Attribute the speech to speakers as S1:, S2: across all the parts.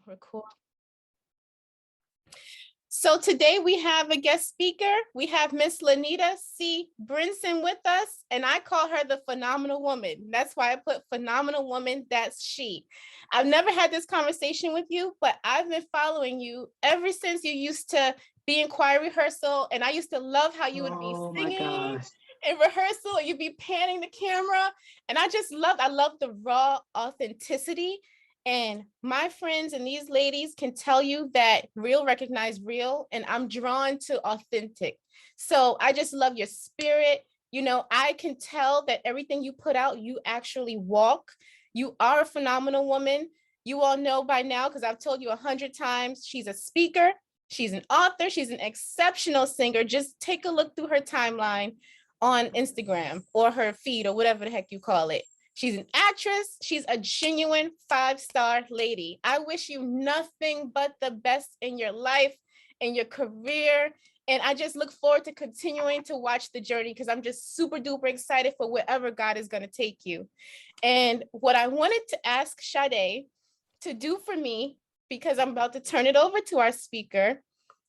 S1: Record. So today we have a guest speaker. We have Miss Lanita C. Brinson with us, and I call her the phenomenal woman. That's why I put phenomenal woman, that's she. I've never had this conversation with you, but I've been following you ever since you used to be in choir rehearsal, and I used to love how you would be singing in rehearsal, you'd be panning the camera, and I love the raw authenticity. And my friends and these ladies can tell you that real recognize real, and I'm drawn to authentic. So I just love your spirit. You know, I can tell that everything you put out, you actually walk. You are a phenomenal woman. You all know by now, because I've told you 100 times, she's a speaker, she's an author, she's an exceptional singer. Just take a look through her timeline on Instagram or her feed or whatever the heck you call it. She's an actress. She's a genuine 5-star lady. I wish you nothing but the best in your life, in your career. And I just look forward to continuing to watch the journey, because I'm just super duper excited for wherever God is going to take you. And what I wanted to ask Sade to do for me, because I'm about to turn it over to our speaker,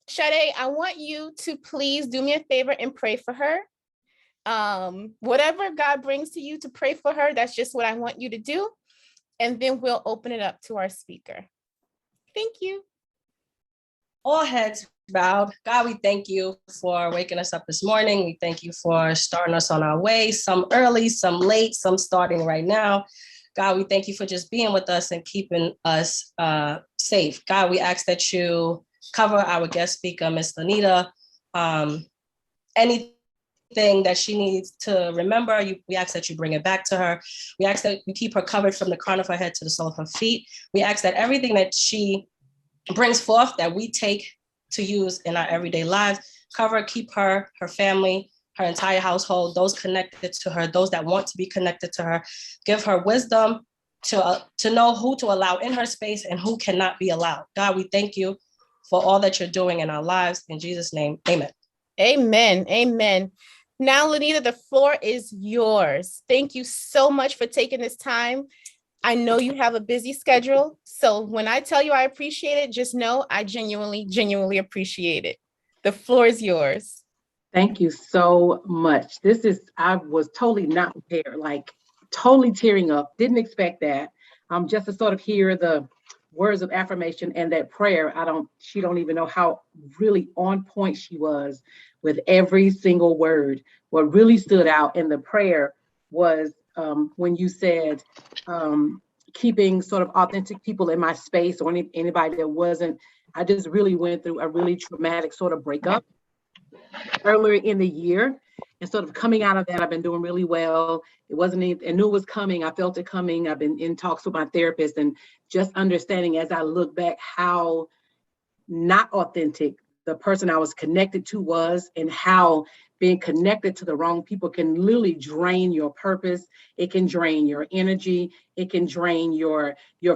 S1: Sade, I want you to please do me a favor and pray for her. Whatever God brings to you to pray for her, that's just what I want you to do. And then we'll open it up to our speaker. Thank you.
S2: All heads bowed. God, we thank you for waking us up this morning. We thank you for starting us on our way, some early, some late, some starting right now. God, we thank you for just being with us and keeping us safe. God, we ask that you cover our guest speaker, Miss Lanita. Anything that she needs to remember, we ask that you bring it back to her. We ask that you keep her covered from the crown of her head to the sole of her feet. We ask that everything that she brings forth that we take to use in our everyday lives, cover, keep her, her family, her entire household, those connected to her, those that want to be connected to her. Give her wisdom to know who to allow in her space and who cannot be allowed. God, we thank you for all that you're doing in our lives. In Jesus' name, amen.
S1: Amen. Amen. Now, Lanita, the floor is yours. Thank you so much for taking this time. I know you have a busy schedule, so when I tell you I appreciate it, just know I genuinely appreciate it. The floor is yours.
S3: Thank you so much. I was totally not prepared, like totally tearing up. Didn't expect that. Just to sort of hear the words of affirmation and that prayer. She don't even know how really on point she was with every single word. What really stood out in the prayer was when you said keeping sort of authentic people in my space, or anybody that wasn't. I just really went through a really traumatic sort of breakup earlier in the year, and sort of coming out of that, I've been doing really well. I knew it was coming. I felt it coming. I've been in talks with my therapist, and just understanding as I look back how not authentic the person I was connected to was, and how being connected to the wrong people can literally drain your purpose. It can drain your energy. It can drain your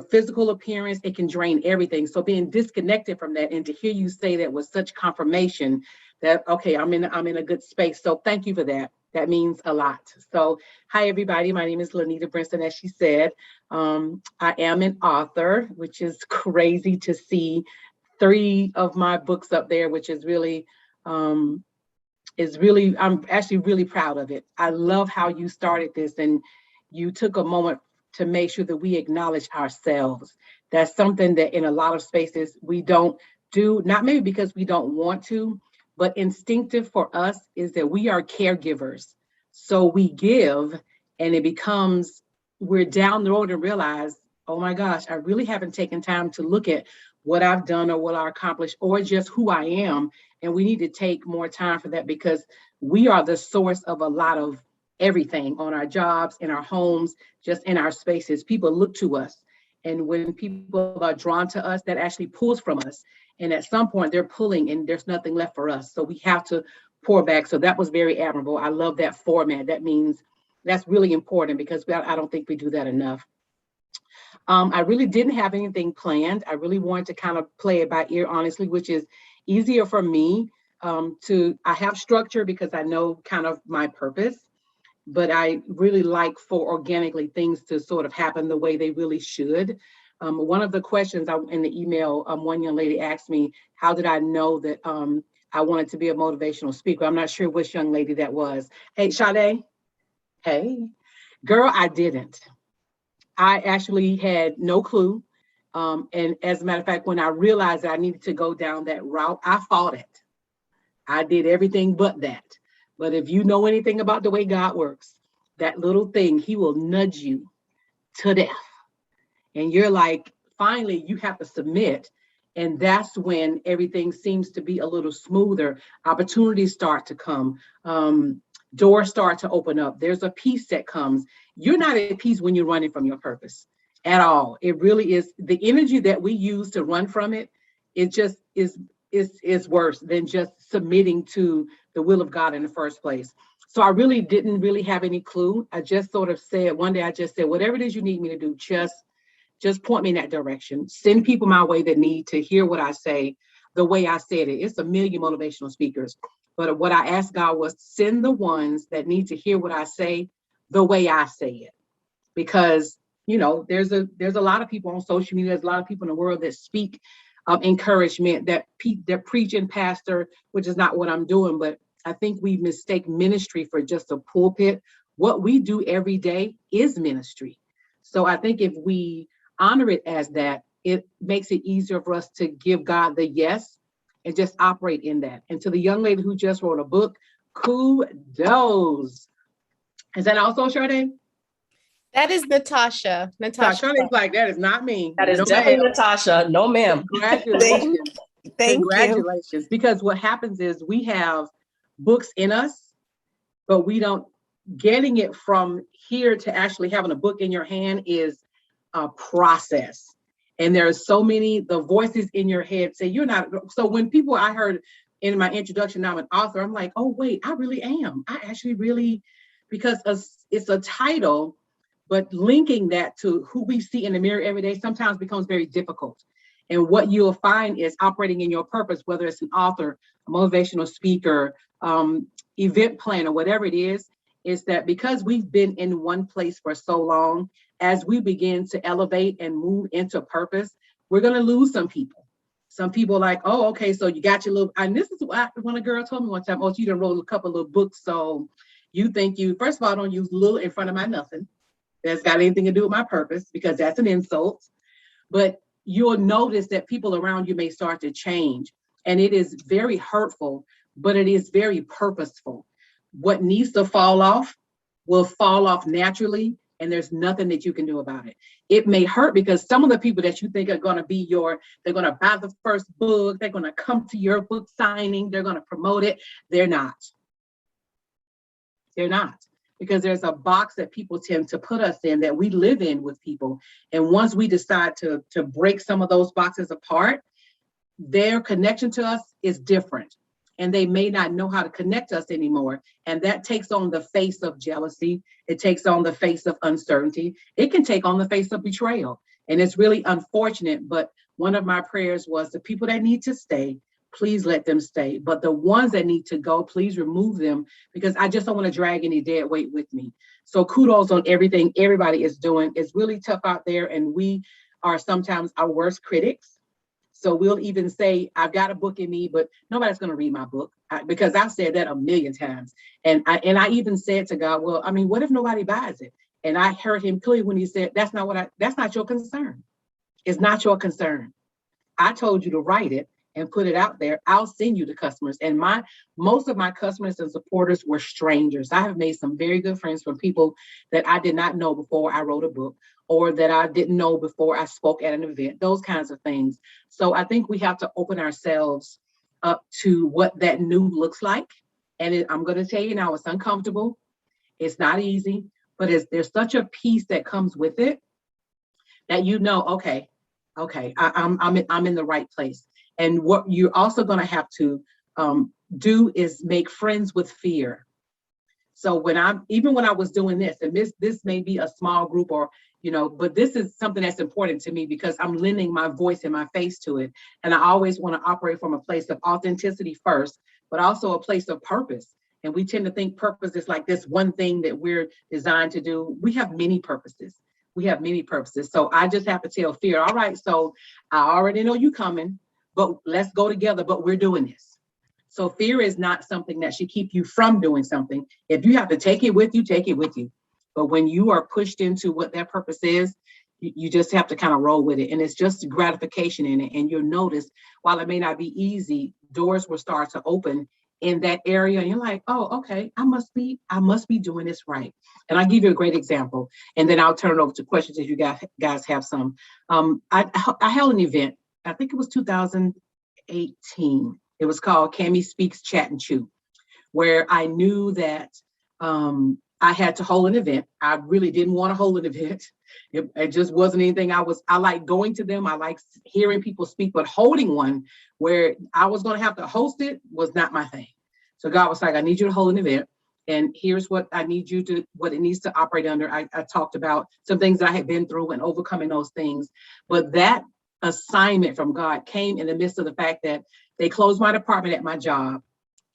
S3: physical appearance. It can drain everything. So being disconnected from that, and to hear you say that was such confirmation that, okay, I'm in a good space. So thank you for that. That means a lot. So hi, everybody. My name is Lanita Brinson, as she said. I am an author, which is crazy to see 3 of my books up there, which is really, I'm actually really proud of it. I love how you started this, and you took a moment to make sure that we acknowledge ourselves. That's something that in a lot of spaces we don't do, not maybe because we don't want to, but instinctive for us is that we are caregivers. So we give, and it becomes, we're down the road and realize, oh my gosh, I really haven't taken time to look at what I've done or what I accomplished or just who I am. And we need to take more time for that, because we are the source of a lot of everything on our jobs, in our homes, just in our spaces. People look to us. And when people are drawn to us, that actually pulls from us. And at some point they're pulling and there's nothing left for us. So we have to pour back. So that was very admirable. I love that format. That means that's really important, because I don't think we do that enough. I really didn't have anything planned. I really wanted to kind of play it by ear, honestly, which is easier for me I have structure because I know kind of my purpose, but I really like for organically things to sort of happen the way they really should. One of the questions in the email, one young lady asked me, how did I know that I wanted to be a motivational speaker? I'm not sure which young lady that was. Hey, Sade. Hey, girl, I didn't. I actually had no clue. And as a matter of fact, when I realized that I needed to go down that route, I fought it. I did everything but that. But if you know anything about the way God works, that little thing, he will nudge you to death. And you're like, finally, you have to submit. And that's when everything seems to be a little smoother. Opportunities start to come. Doors start to open up. There's a peace that comes. You're not at peace when you're running from your purpose at all. It really is. The energy that we use to run from it, it just is worse than just submitting to the will of God in the first place. So I really didn't really have any clue. I just sort of said, one day I just said, whatever it is you need me to do, just point me in that direction. Send people my way that need to hear what I say the way I said it. It's a million motivational speakers. But what I asked God was send the ones that need to hear what I say the way I say it. Because, you know, there's a lot of people on social media, there's a lot of people in the world that speak encouragement, that preach and pastor, which is not what I'm doing. But I think we mistake ministry for just a pulpit. What we do every day is ministry. So I think if we honor it as that, it makes it easier for us to give God the yes and just operate in that. And to the young lady who just wrote a book, kudos. Is that also Sade?
S1: That is Natasha. Natasha.
S3: Sade's like, that is not me.
S2: That is definitely Natasha. No, ma'am.
S3: Congratulations.
S1: Thank
S3: Congratulations.
S1: you.
S3: Because what happens is we have books in us, but we don't, getting it from here to actually having a book in your hand is a process. And there are so many, the voices in your head say you're not. So when people, I heard in my introduction, I'm an author, I'm like, oh, wait, I really am. I actually really, because it's a title, but linking that to who we see in the mirror every day sometimes becomes very difficult. And what you'll find is operating in your purpose, whether it's an author, a motivational speaker, event planner, whatever it is that because we've been in one place for so long, as we begin to elevate and move into purpose, we're going to lose some people. Some people are like, oh, okay, so you got your little, and this is what when a girl told me one time, oh, you done wrote a couple of little books, so you think you, first of all, don't use little in front of my nothing. That's got anything to do with my purpose, because that's an insult. But you'll notice that people around you may start to change. And it is very hurtful, but it is very purposeful. What needs to fall off will fall off naturally, and there's nothing that you can do about it. It may hurt because some of the people that you think are going to be they're going to buy the first book, they're going to come to your book signing, they're going to promote it. They're not. They're not. Because there's a box that people tend to put us in that we live in with people. And once we decide to break some of those boxes apart, their connection to us is different. And they may not know how to connect us anymore. And that takes on the face of jealousy. It takes on the face of uncertainty. It can take on the face of betrayal. And it's really unfortunate. But one of my prayers was the people that need to stay, please let them stay. But the ones that need to go, please remove them, because I just don't want to drag any dead weight with me. So kudos on everything everybody is doing. It's really tough out there. And we are sometimes our worst critics. So we'll even say, I've got a book in me, but nobody's going to read my book, because I've said that a million times. And I even said to God, well, I mean, what if nobody buys it? And I heard him clearly when he said, that's not your concern. It's not your concern. I told you to write it and put it out there. I'll send you the customers. And most of my customers and supporters were strangers. I have made some very good friends from people that I did not know before I wrote a book, or that I didn't know before I spoke at an event, those kinds of things. So I think we have to open ourselves up to what that new looks like. And I'm going to tell you now, it's uncomfortable. It's not easy, but there's such a peace that comes with it that you know, okay, I'm in the right place. And what you're also going to have to do is make friends with fear. So even when I was doing this, and this may be a small group, or but this is something that's important to me because I'm lending my voice and my face to it. And I always want to operate from a place of authenticity first, but also a place of purpose. And we tend to think purpose is like this one thing that we're designed to do. We have many purposes. we have many purposes. So I just have to tell fear, all right, so I already know you coming, but let's go together, but we're doing this. So fear is not something that should keep you from doing something. If you have to take it with you, take it with you. But when you are pushed into what that purpose is, you just have to kind of roll with it. And it's just gratification in it. And you'll notice, while it may not be easy, doors will start to open in that area. And you're like, oh, okay, I must be doing this right. And I'll give you a great example. And then I'll turn it over to questions if you guys have some. I held an event, I think it was 2018. It was called Cami Speaks, Chat and Chew, where I knew that I had to hold an event. I really didn't want to hold an event. It just wasn't anything I like going to them. I like hearing people speak, but holding one where I was going to have to host it was not my thing. So God was like, I need you to hold an event. And here's what I need you to, what it needs to operate under. I talked about some things that I had been through and overcoming those things. But that assignment from God came in the midst of the fact that they closed my department at my job.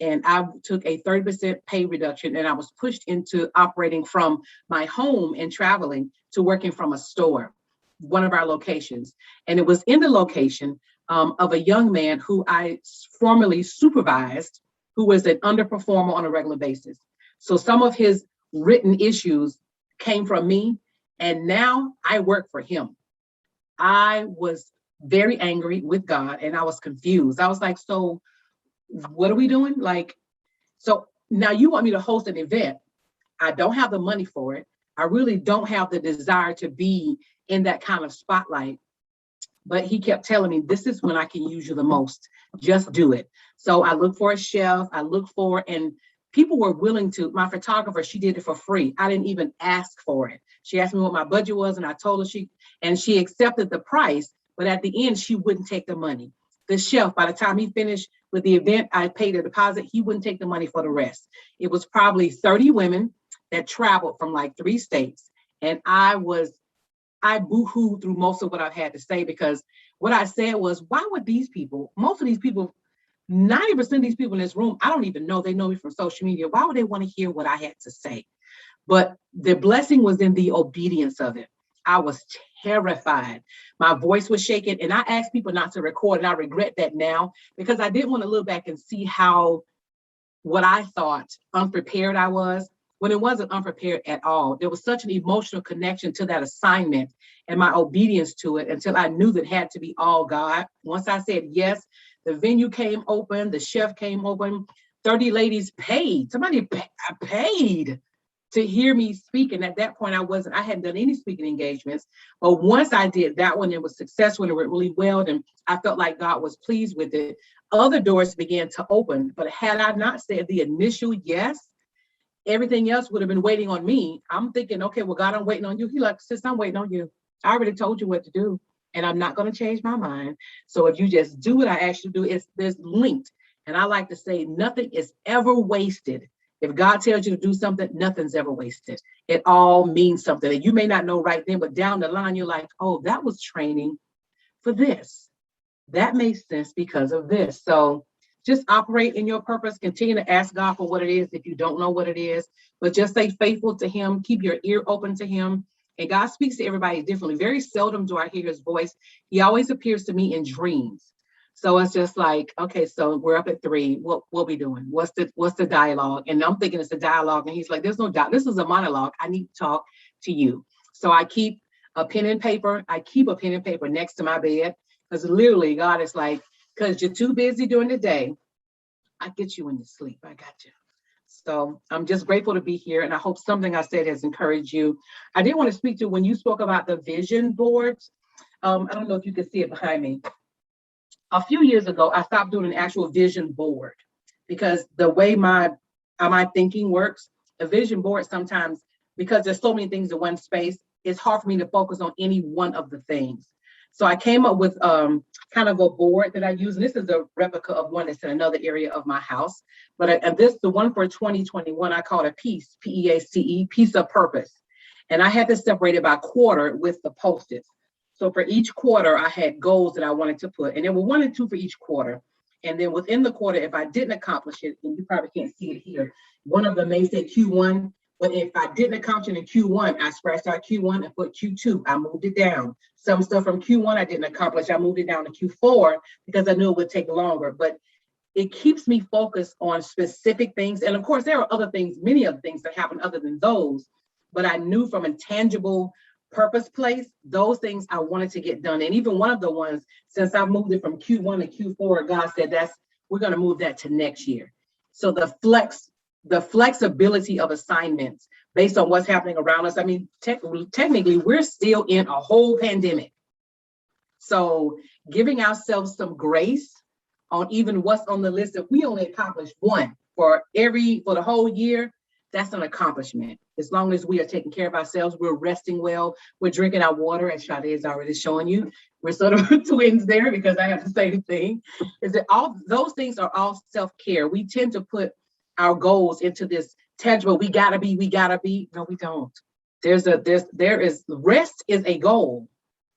S3: And I took a 30% pay reduction, and I was pushed into operating from my home and traveling to working from a store, one of our locations. And it was in the location of a young man who I formerly supervised, who was an underperformer on a regular basis. So some of his written issues came from me, and now I work for him. I was very angry with God, and I was confused. I was like, so what are we doing? Like, so now you want me to host an event. I don't have the money for it. I really don't have the desire to be in that kind of spotlight. But he kept telling me, this is when I can use you the most. Just do it. So I looked for a chef. And people were willing to, my photographer, she did it for free. I didn't even ask for it. She asked me what my budget was, and I told her she accepted the price, but at the end, she wouldn't take the money. The chef, by the time he finished with the event, I paid a deposit. He wouldn't take the money for the rest. It was probably 30 women that traveled from like 3 states. And I boo-hooed through most of what I've had to say, because what I said was, why would these people, most of these people, 90% of these people in this room, I don't even know, they know me from social media. Why would they want to hear what I had to say? But the blessing was in the obedience of it. I was terrified. My voice was shaking, and I asked people not to record, and I regret that now, because I didn't want to look back and see what I thought unprepared I was, when it wasn't unprepared at all. There was such an emotional connection to that assignment and my obedience to it until I knew that it had to be all God. Once I said yes, the venue came open, the chef came open, 30 ladies paid. Somebody paid to hear me speak. And at that point, I hadn't done any speaking engagements. But once I did that one, it was successful and it went really well. And I felt like God was pleased with it. Other doors began to open. But had I not said the initial yes, everything else would have been waiting on me. I'm thinking, okay, well, God, I'm waiting on you. He like, sis, I'm waiting on you. I already told you what to do, and I'm not going to change my mind. So if you just do what I asked you to do, there's linked. And I like to say, nothing is ever wasted. If God tells you to do something, nothing's ever wasted. It all means something. And you may not know right then, but down the line, you're like, oh, that was training for this. That makes sense because of this. So just operate in your purpose. Continue to ask God for what it is if you don't know what it is, but just stay faithful to him. Keep your ear open to him. And God speaks to everybody differently. Very seldom do I hear his voice. He always appears to me in dreams. So it's just like, okay, so we're up at 3. What we doing? What's the dialogue? And I'm thinking it's a dialogue. And he's like, there's no doubt. This is a monologue. I need to talk to you. So I keep a pen and paper. I keep a pen and paper next to my bed, because literally God is like, because you're too busy during the day, I get you in your sleep. I got you. So I'm just grateful to be here. And I hope something I said has encouraged you. I did want to speak to when you spoke about the vision boards. I don't know if you can see it behind me. A few years ago, I stopped doing an actual vision board, because the way my thinking works, a vision board sometimes, because there's so many things in one space, it's hard for me to focus on any one of the things. So I came up with kind of a board that I use. And this is a replica of one that's in another area of my house. But the one for 2021, I call it a piece, P-E-A-C-E, piece of purpose. And I had to separate it by quarter with the Post-its. So for each quarter, I had goals that I wanted to put, and there were 1 and 2 for each quarter. And then within the quarter, if I didn't accomplish it, and you probably can't see it here, one of them may say Q1, But if I didn't accomplish it in Q1, I scratched out Q1 and put Q2. I moved it down. Some stuff from Q1 I didn't accomplish. I moved it down to Q4 because I knew it would take longer. But it keeps me focused on specific things. And of course, there are other things, many other things that happen other than those. But I knew from a tangible purpose place, those things I wanted to get done. And even one of the ones, since I moved it from Q1 to Q4, God said we're going to move that to next year. So the flexibility of assignments based on what's happening around us. I mean, technically, we're still in a whole pandemic. So giving ourselves some grace on even what's on the list. If we only accomplish one for the whole year, that's an accomplishment. As long as we are taking care of ourselves, we're resting well, we're drinking our water, as Sade is already showing you. We're sort of twins there because I have the same thing. Is that all those things are all self-care. We tend to put our goals into this tangible, we gotta be. No, we don't. Rest is a goal.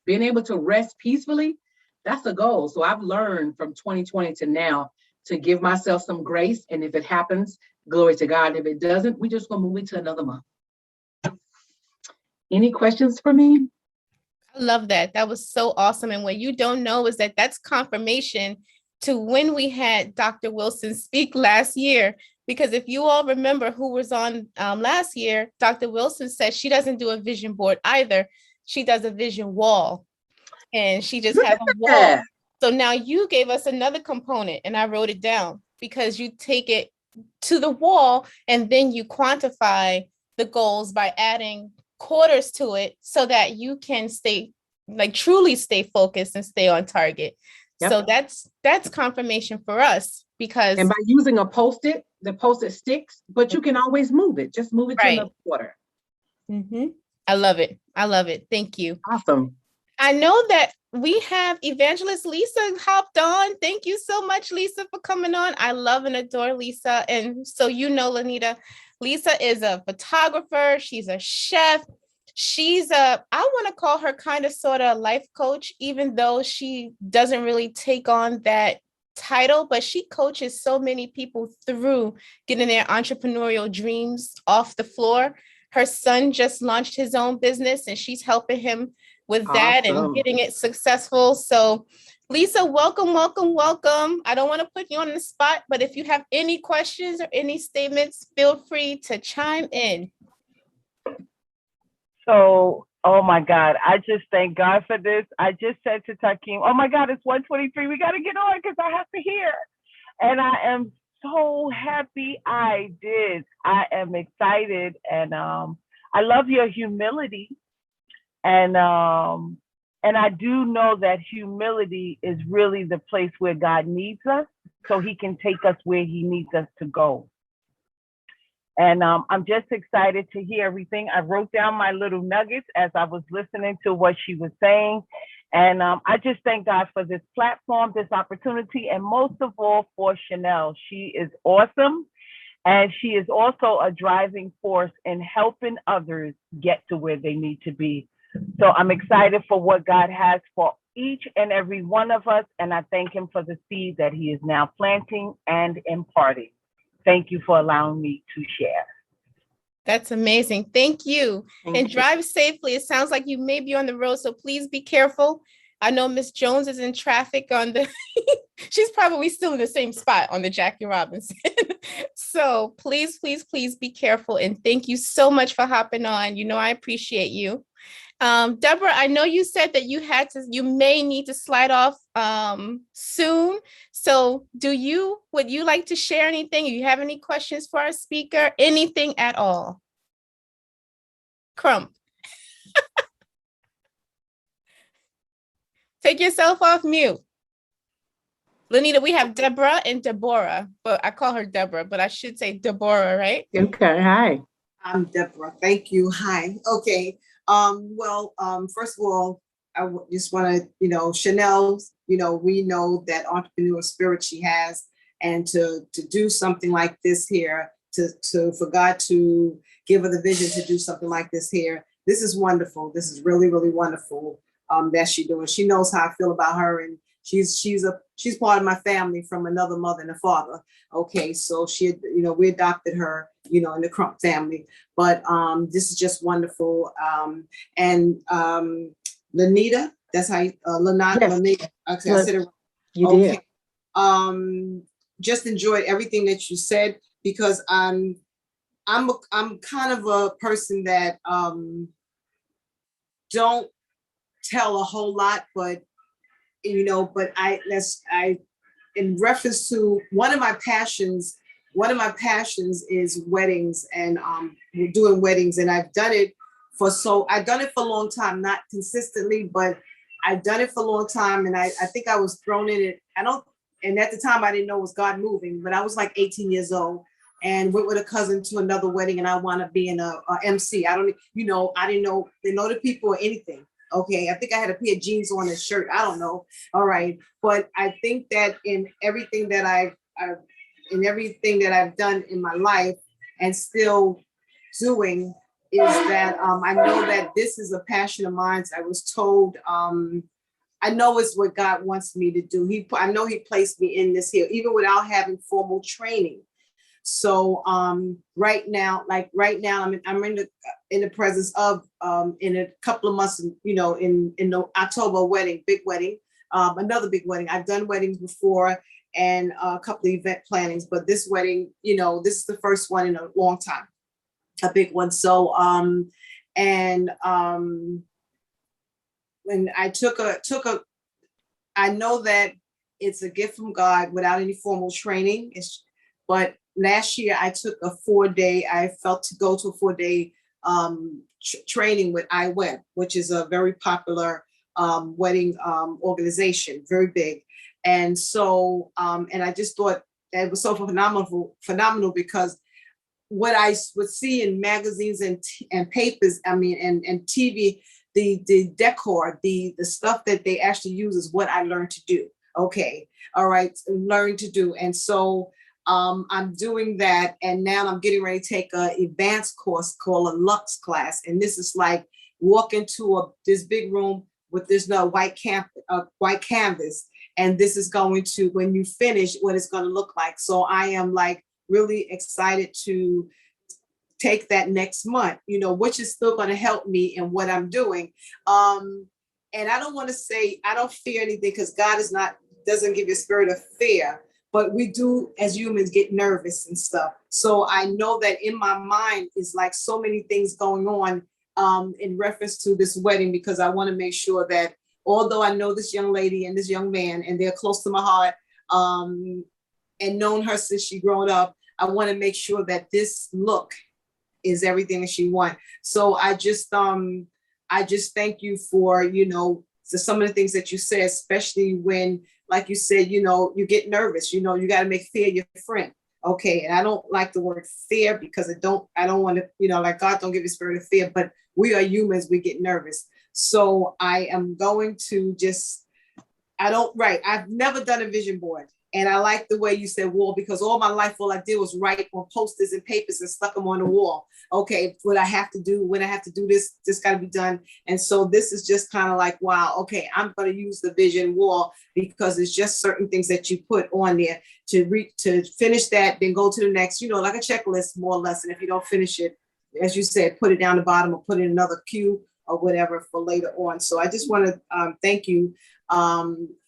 S3: Being able to rest peacefully, that's a goal. So I've learned from 2020 to now to give myself some grace. And if it happens, glory to God. If it doesn't, we just gonna move it to another month. Any questions for me?
S1: I love that. That was so awesome. And what you don't know is that that's confirmation to when we had Dr. Wilson speak last year. Because if you all remember who was on last year, Dr. Wilson said she doesn't do a vision board either. She does a vision wall. And she just has a wall. So now you gave us another component and I wrote it down because you take it to the wall and then you quantify the goals by adding quarters to it so that you can truly stay focused and stay on target. Yep. So that's confirmation for us because.
S3: And by using a Post-it, the Post-it sticks, but you can always move it. Just move it to another quarter.
S1: Mm-hmm. I love it. Thank you.
S3: Awesome.
S1: I know that we have Evangelist Lisa hopped on. Thank you so much, Lisa, for coming on. I love and adore Lisa. And so Lanita, Lisa is a photographer. She's a chef. I want to call her kind of sort of life coach, even though she doesn't really take on that title, but she coaches so many people through getting their entrepreneurial dreams off the floor. Her son just launched his own business and she's helping him with that and getting it successful. So Lisa, welcome. I don't want to put you on the spot, but if you have any questions or any statements, feel free to chime in.
S4: So, oh my God, I just thank God for this. I just said to Takeem, oh my God, it's 1:23. We got to get on because I have to hear. And I am so happy I did. I am excited. And I love your humility. And I do know that humility is really the place where God needs us so he can take us where he needs us to go. And I'm just excited to hear everything. I wrote down my little nuggets as I was listening to what she was saying. And I just thank God for this platform, this opportunity, and most of all for Chanel. She is awesome. And she is also a driving force in helping others get to where they need to be. So I'm excited for what God has for each and every one of us. And I thank him for the seed that he is now planting and imparting. Thank you for allowing me to share.
S1: That's amazing. Thank you. And drive safely. It sounds like you may be on the road, so please be careful. I know Miss Jones is in traffic she's probably still in the same spot on the Jackie Robinson. So please be careful. And thank you so much for hopping on. I appreciate you. Deborah, I know you said that you may need to slide off soon. So would you like to share anything? Do you have any questions for our speaker? Anything at all? Crump. Take yourself off mute. Lanita, we have Deborah and Deborah, but I call her Deborah, but I should say Deborah, right?
S3: Okay, hi.
S5: I'm Deborah. Thank you. Hi. Okay. First of all, I just want to, Chanel, we know that entrepreneur spirit she has, and to do something like this here, for God to give her the vision to do something like this here. This is wonderful. This is really, really wonderful that she's doing. She knows how I feel about her, and she's she's part of my family from another mother and a father. Okay, so she, we adopted her, in the Crump family. But this is just wonderful. And Lanita, that's how you, Lanita.
S3: Yes.
S5: Lanita. Okay, I
S3: Look,
S5: said it.
S3: you
S5: Okay.
S3: did.
S5: Just enjoyed everything that you said, because I'm kind of a person that don't tell a whole lot, but in reference to one of my passions is weddings, and doing weddings, and I've done it for a long time, not consistently, but I've done it for a long time, and I think I was thrown in it. And at the time I didn't know it was God moving, but I was like 18 years old and went with a cousin to another wedding, and I wound up being a MC. I didn't know the people or anything. Okay, I think I had a pair of jeans on, a shirt. I don't know. All right, but I think that in everything that I've done in my life and still doing, is that I know that this is a passion of mine. I was told, I know it's what God wants me to do. I know He placed me in this here, even without having formal training. So right now, I'm in the presence of in a couple of months, in the October wedding, big wedding, another big wedding. I've done weddings before and a couple of event plannings, but this wedding, this is the first one in a long time, a big one. So when I I know that it's a gift from God without any formal training. But last year I took I felt to go to a 4-day training with iWeb, which is a very popular wedding organization, very big. And so, and I just thought that it was so phenomenal, because what I would see in magazines and papers, and TV, the decor, the stuff that they actually use is what I learned to do. Okay, all right, learn to do. And so I'm doing that, and now I'm getting ready to take an advanced course called a Lux class. And this is like walk into this big room with this white canvas, and this is going to, when you finish, what it's going to look like. So I am like really excited to take that next month, which is still going to help me in what I'm doing. And I don't want to say I don't fear anything, because God doesn't give you a spirit of fear, but we do as humans get nervous and stuff. So I know that in my mind is like so many things going on in reference to this wedding, because I want to make sure that although I know this young lady and this young man, and they're close to my heart, and known her since she grown up, I want to make sure that this look is everything that she wants. So I just thank you for, some of the things that you said, especially when, like you said, you get nervous, you got to make fear your friend. Okay. And I don't like the word fear, because I don't want to, like God don't give you a spirit of fear, but we are humans, we get nervous. So I am going to I've never done a vision board. And I like the way you said wall, because all my life, all I did was write on posters and papers and stuck them on the wall. Okay, what I have to do, when I have to do this got to be done. And so this is just kind of like, wow, okay, I'm going to use the vision wall, because it's just certain things that you put on there to finish that, then go to the next, like a checklist, more or less. And if you don't finish it, as you said, put it down the bottom or put in another queue or whatever for later on. So I just want to thank you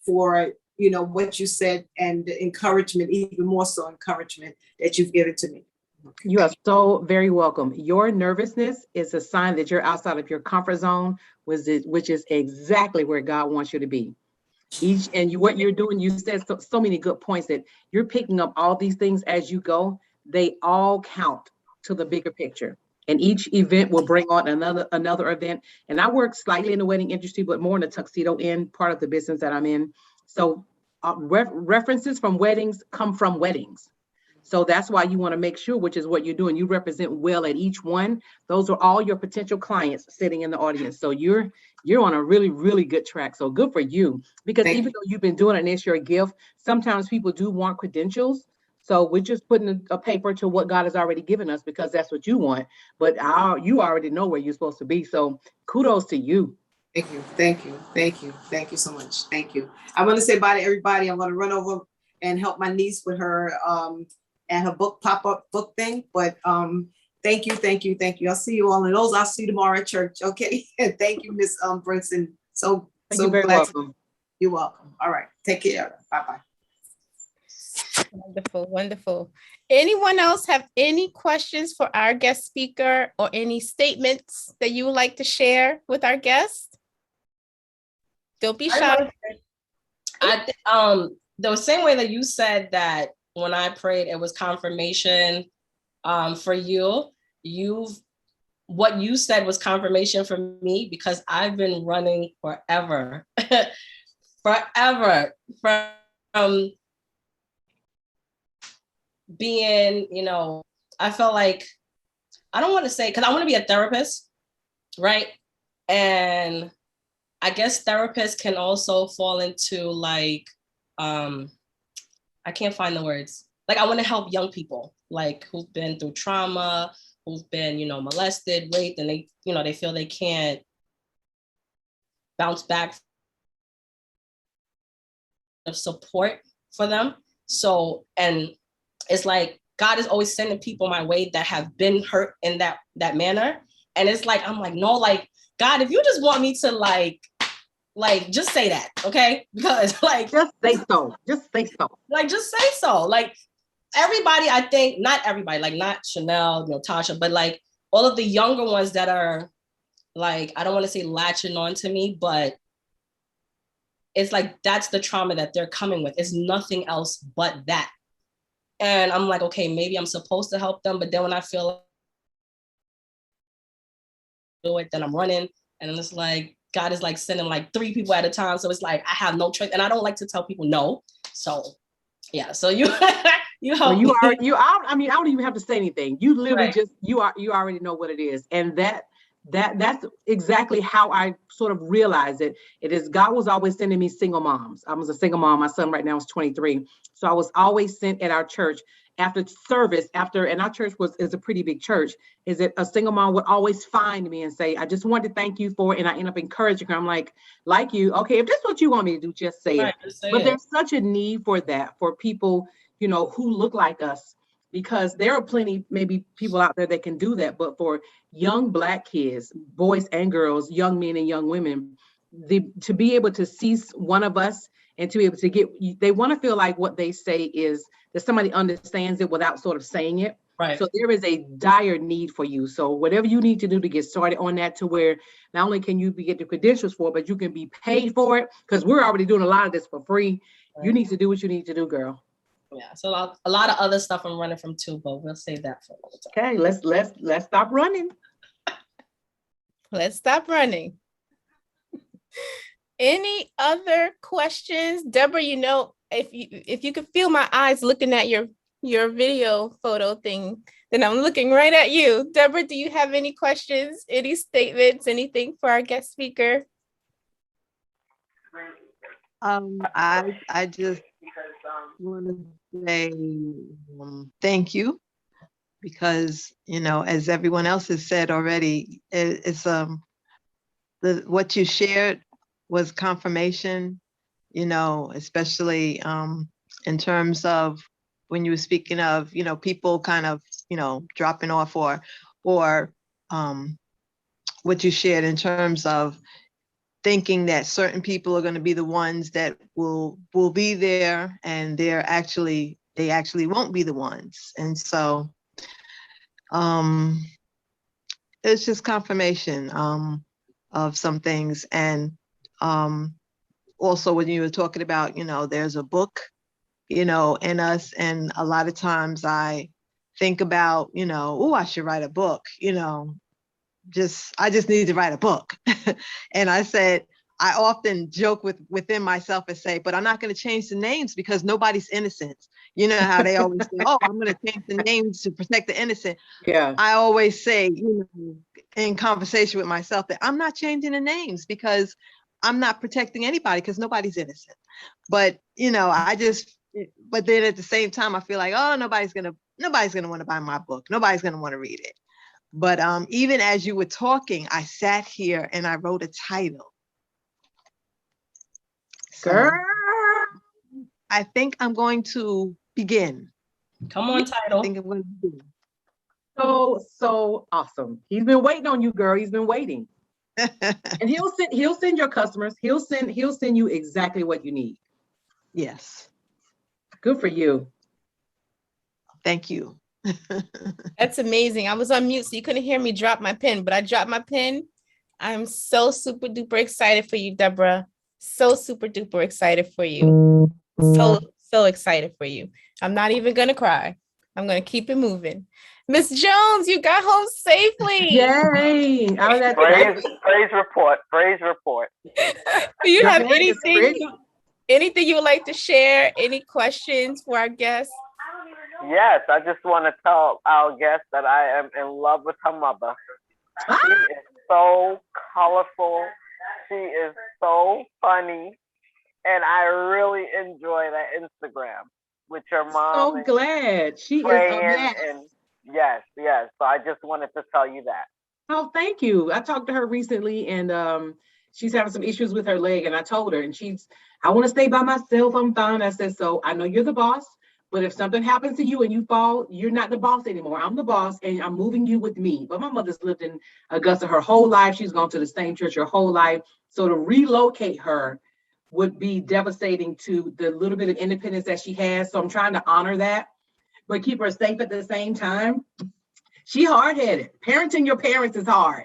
S5: for what you said, and the encouragement, even more so encouragement that you've given to me. Okay.
S3: You are so very welcome. Your nervousness is a sign that you're outside of your comfort zone, which is exactly where God wants you to be. What you're doing, you said so many good points, that you're picking up all these things as you go. They all count to the bigger picture. And each event will bring on another event. And I work slightly in the wedding industry, but more in the tuxedo end, part of the business that I'm in. So references from weddings come from weddings. So that's why you want to make sure, which is what you're doing, you represent well at each one. Those are all your potential clients sitting in the audience. So you're on a really, really good track. So good for you. Because even though you've been doing it and it's your gift, sometimes people do want credentials. So we're just putting a paper to what God has already given us, because that's what you want. But you already know where you're supposed to be. So kudos to you.
S5: Thank you. Thank you. Thank you. Thank you so much. Thank you. I want to say bye to everybody. I'm going to run over and help my niece with her and her book pop-up book thing. But thank you. Thank you. Thank you. I'll see you all in those. I'll see you tomorrow at church. Okay. And thank you, Miss Brinson.
S3: You're very welcome.
S5: You're welcome. All right. Take care. Bye-bye.
S1: Wonderful, wonderful. Anyone else have any questions for our guest speaker or any statements that you would like to share with our guest? Don't be shy.
S2: The same way that you said that when I prayed, it was confirmation for you. What you said was confirmation for me, because I've been running forever, forever from being, I felt like, I don't want to say, because I want to be a therapist, right? And I guess therapists can also fall into like, I can't find the words. Like, I want to help young people, like who've been through trauma, who've been, molested, raped, and they feel they can't bounce back of support for them. So, and it's like, God is always sending people my way that have been hurt in that manner. And it's like, I'm like, no, like, God, if you just want me to like, just say that, okay? Because like,
S3: just say so.
S2: Like, just say so. Like, everybody, I think, not everybody, like not Chanel, Tasha, but like all of the younger ones that are like, I don't want to say latching on to me, but it's like, that's the trauma that they're coming with. It's nothing else but that. And I'm like, okay, maybe I'm supposed to help them. But then when I feel like do it, then I'm running. And it's like, God is like sending like 3 people at a time. So it's like, I have no choice. And I don't like to tell people no. So yeah. So you help me.
S3: I don't even have to say anything. You literally just, you already know what it is. And that's exactly how I sort of realized it. It is, God was always sending me single moms. I was a single mom. My son right now is 23. So I was always sent at our church after service, and our church is a pretty big church, is that a single mom would always find me and say, I just wanted to thank you for it. And I end up encouraging her. I'm like you, okay, if that's what you want me to do, just say it. But there's such a need for that, for people, who look like us, because there are plenty, maybe people out there that can do that. But for young Black kids, boys and girls, young men and young women, to be able to see one of us and to be able to they want to feel like what they say is that somebody understands it without sort of saying it.
S2: Right.
S3: So there is a dire need for you. So whatever you need to do to get started on that, to where not only can you get the credentials for it, but you can be paid for it, because we're already doing a lot of this for free. Right. You need to do what you need to do, girl.
S2: Yeah. So a lot of other stuff I'm running from too, but we'll save that for another time.
S3: Okay, let's stop running.
S1: Let's stop running. Any other questions? Deborah, if you could feel my eyes looking at your video photo thing, then I'm looking right at you. Deborah, do you have any questions, any statements, anything for our guest speaker?
S6: I just want to say thank you, because as everyone else has said already, it's what you shared was confirmation, especially in terms of when you were speaking of people kind of dropping off, or what you shared in terms of thinking that certain people are going to be the ones that will be there, and they actually won't be the ones. And so it's just confirmation of some things. And also when you were talking about, there's a book, in us, and a lot of times I think about, I should write a book, I just need to write a book. And I said, I often joke within myself and say, but I'm not going to change the names because nobody's innocent. You know how they always say, oh, I'm going to change the names to protect the innocent.
S3: Yeah.
S6: I always say, in conversation with myself, that I'm not changing the names because I'm not protecting anybody, because nobody's innocent. But, but then at the same time, I feel like, oh, nobody's going to want to buy my book. Nobody's going to want to read it. But even as you were talking, I sat here and I wrote a title. So
S3: Girl.
S6: I think I'm going to begin.
S2: Come on,
S6: I
S2: title.
S6: think I'm going to begin.
S3: So awesome. He's been waiting on you, girl. He's been waiting. And he'll send your customers. He'll send you exactly what you need.
S6: Yes.
S3: Good for you.
S6: Thank you.
S1: That's amazing. I was on mute, so you couldn't hear me drop my pen, but I dropped my pen. I'm so super duper excited for you, Deborah. So super duper excited for you. So excited for you. I'm not even gonna cry. I'm gonna keep it moving. Miss Jones, you got home safely.
S3: Yay. I was at
S4: Praise report. Praise report.
S1: Do you have anything you would like to share? Any questions for our guests?
S4: Yes, I just want to tell our guest that I am in love with her mother. She is so colorful. She is so funny. And I really enjoy that Instagram with your mom.
S3: So glad. She is a mess.
S4: And yes. So I just wanted to tell you that.
S3: Oh, thank you. I talked to her recently, and she's having some issues with her leg, and I told her, and I want to stay by myself. I'm fine. I said, so I know you're the boss, but if something happens to you and you fall, you're not the boss anymore. I'm the boss, and I'm moving you with me. But my mother's lived in Augusta her whole life. She's gone to the same church her whole life. So to relocate her would be devastating to the little bit of independence that she has. So I'm trying to honor that, but keep her safe at the same time. She hard-headed. Parenting your parents is hard.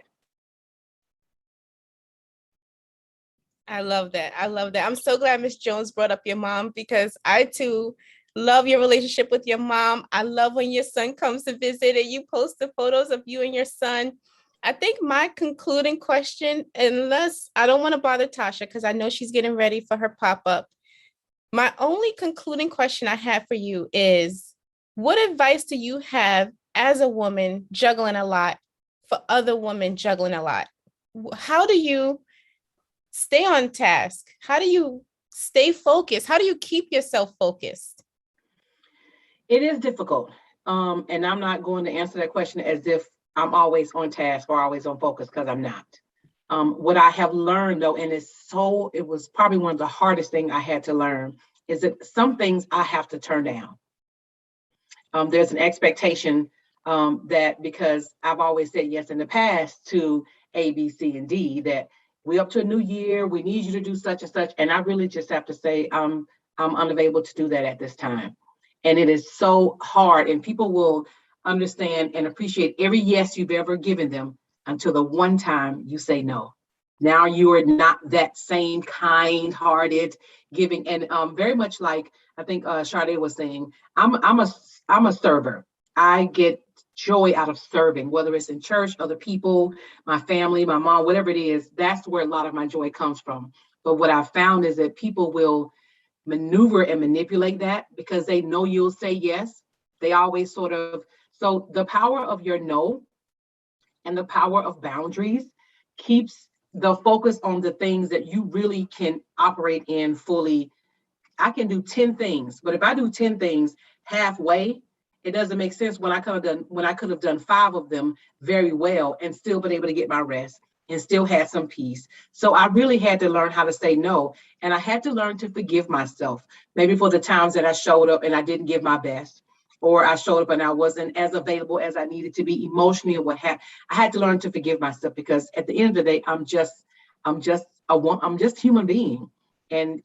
S1: I love that. I'm so glad Miss Jones brought up your mom, because I too love your relationship with your mom. I love when your son comes to visit and you post the photos of you and your son. I think my concluding question, unless I don't want to bother Tasha because I know she's getting ready for her pop-up. My only concluding question I have for you is, what advice do you have as a woman juggling a lot for other women juggling a lot? How do you stay on task? How do you stay focused? How do you keep yourself focused?
S3: It is difficult. And I'm not going to answer that question as if I'm always on task or always on focus, because I'm not. What I have learned though, and it was probably one of the hardest things I had to learn, is that some things I have to turn down. There's an expectation that because I've always said yes in the past to A, B, C, and D, that we're up to a new year, we need you to do such and such. And I really just have to say I'm unavailable to do that at this time. And it is so hard, and people will understand and appreciate every yes you've ever given them until the one time you say no. Now you are not that same kind-hearted giving, and very much like I think Sade was saying, I'm a server. I get joy out of serving, whether it's in church, other people, my family, my mom, whatever it is. That's where a lot of my joy comes from. But what I've found is that people will maneuver and manipulate that because they know you'll say yes. They always so the power of your no and the power of boundaries keeps the focus on the things that you really can operate in fully. I can do 10 things, but if I do 10 things halfway, it doesn't make sense when I could have done 5 of them very well and still been able to get my rest and still had some peace. So I really had to learn how to say no. And I had to learn to forgive myself, maybe for the times that I showed up and I didn't give my best, or I showed up and I wasn't as available as I needed to be emotionally or what have. I had to learn to forgive myself, because at the end of the day, I'm just a human being, and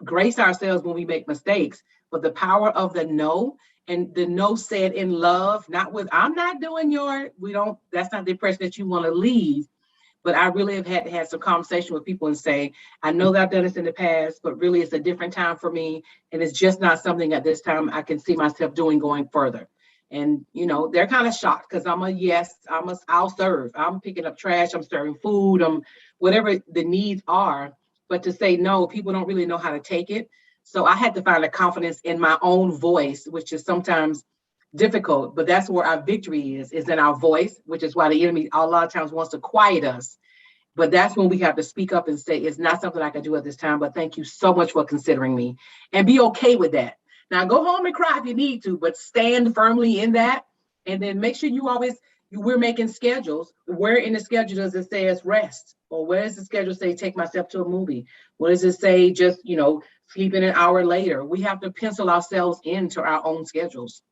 S3: grace ourselves when we make mistakes. But the power of the no, and the no said in love, not with I'm not doing that's not the impression that you want to leave. But I really have had to have some conversation with people and say, I know that I've done this in the past, but really it's a different time for me. And it's just not something at this time I can see myself doing going further. And, they're kind of shocked because I'll serve. I'm picking up trash, I'm serving food, whatever the needs are. But to say no, people don't really know how to take it. So I had to find a confidence in my own voice, which is sometimes difficult, but that's where our victory is in our voice, which is why the enemy a lot of times wants to quiet us. But that's when we have to speak up and say, it's not something I can do at this time, but thank you so much for considering me, and be okay with that. Now go home and cry if you need to, but stand firmly in that. And then make sure you always, we're making schedules. Where in the schedule does it say it's rest? Or where does the schedule say take myself to a movie? What does it say just, sleeping an hour later? We have to pencil ourselves into our own schedules.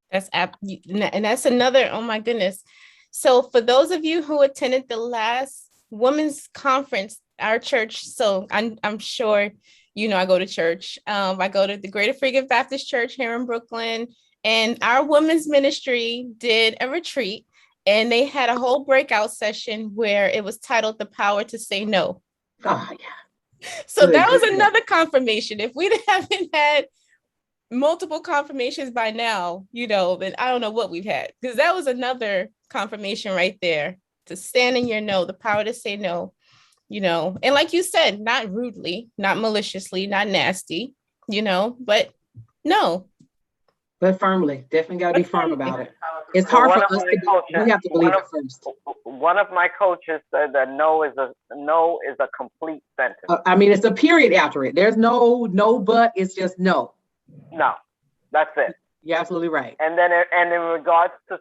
S1: And that's another, oh my goodness. So for those of you who attended the last women's conference, our church, so I'm sure, I go to church. I go to the Greater Free Gift Baptist Church here in Brooklyn, and our women's ministry did a retreat, and they had a whole breakout session where it was titled The Power to Say No.
S3: Oh, yeah.
S1: So that was another confirmation. If we haven't had multiple confirmations by now, then I don't know what we've had, because that was another confirmation right there, to stand in your no, the power to say no, and like you said, not rudely, not maliciously, not nasty, but no.
S3: But firmly, definitely got to be firm about it. It's hard for us we have to believe it first.
S4: One of my coaches said that no is a complete sentence.
S3: It's a period after it. There's no but, it's just no.
S4: No, that's it.
S3: You're absolutely right.
S4: And then in regards to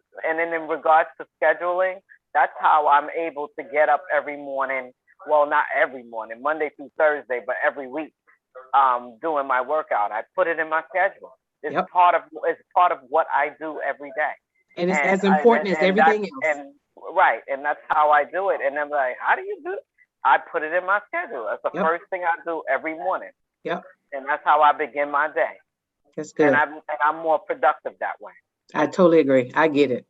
S4: scheduling, that's how I'm able to get up every morning. Well, not every morning, Monday through Thursday, but every week, doing my workout. I put it in my schedule. It's part of what I do every day.
S3: And it's as important as everything else.
S4: And that's how I do it. And I'm like, how do you do it? I put it in my schedule. That's the first thing I do every morning.
S3: Yep.
S4: And that's how I begin my day.
S3: That's good.
S4: And I'm more productive that way.
S3: I totally agree. I get it.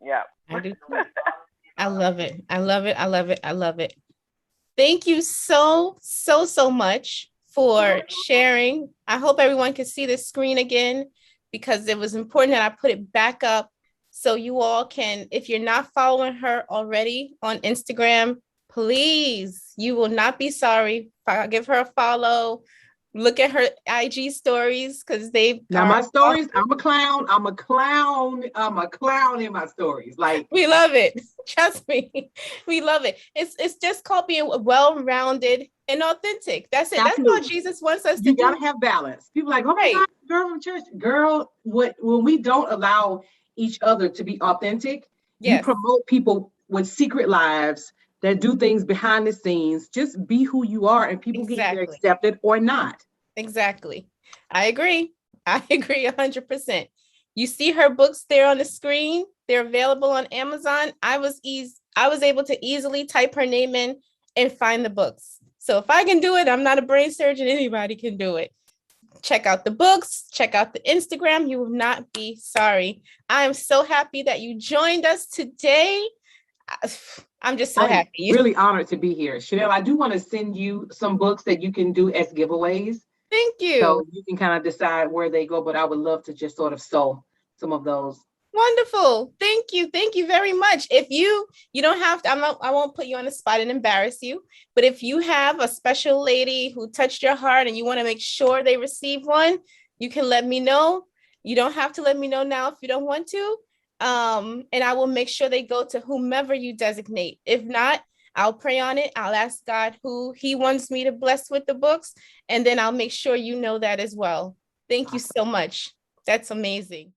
S4: Yeah.
S1: I do. I love it. I love it. I love it. I love it. Thank you so much for sharing. I hope everyone can see the screen again, because it was important that I put it back up so you all can, if you're not following her already on Instagram, please, you will not be sorry. Give her a follow. Look at her IG stories, because
S3: my stories, I'm a clown in my stories. Like,
S1: we love it. Trust me. We love it. It's just called being well-rounded and authentic. That's it.
S3: Absolutely.
S1: That's what Jesus wants us to do.
S3: You gotta have balance. People are like, oh my God, girl from church. Girl, when we don't allow each other to be authentic, you promote people with secret lives that do things behind the scenes. Just be who you are, and people get either accepted or not.
S1: Exactly. I agree 100%. You see her books there on the screen. They're available on Amazon. I was able to easily type her name in and find the books. So if I can do it, I'm not a brain surgeon. Anybody can do it. Check out the books. Check out the Instagram. You will not be sorry. I am so happy that you joined us today. I'm just so happy.
S3: Really honored to be here. Chanel, I do want to send you some books that you can do as giveaways.
S1: Thank you.
S3: So you can kind of decide where they go, but I would love to just sort of sow some of those.
S1: Wonderful. Thank you. Thank you very much. If you don't have to, I won't put you on the spot and embarrass you, but if you have a special lady who touched your heart and you want to make sure they receive one, you can let me know. You don't have to let me know now if you don't want to. And I will make sure they go to whomever you designate. If not, I'll pray on it. I'll ask God who he wants me to bless with the books, and then I'll make sure you know that as well. Thank you so much. That's amazing.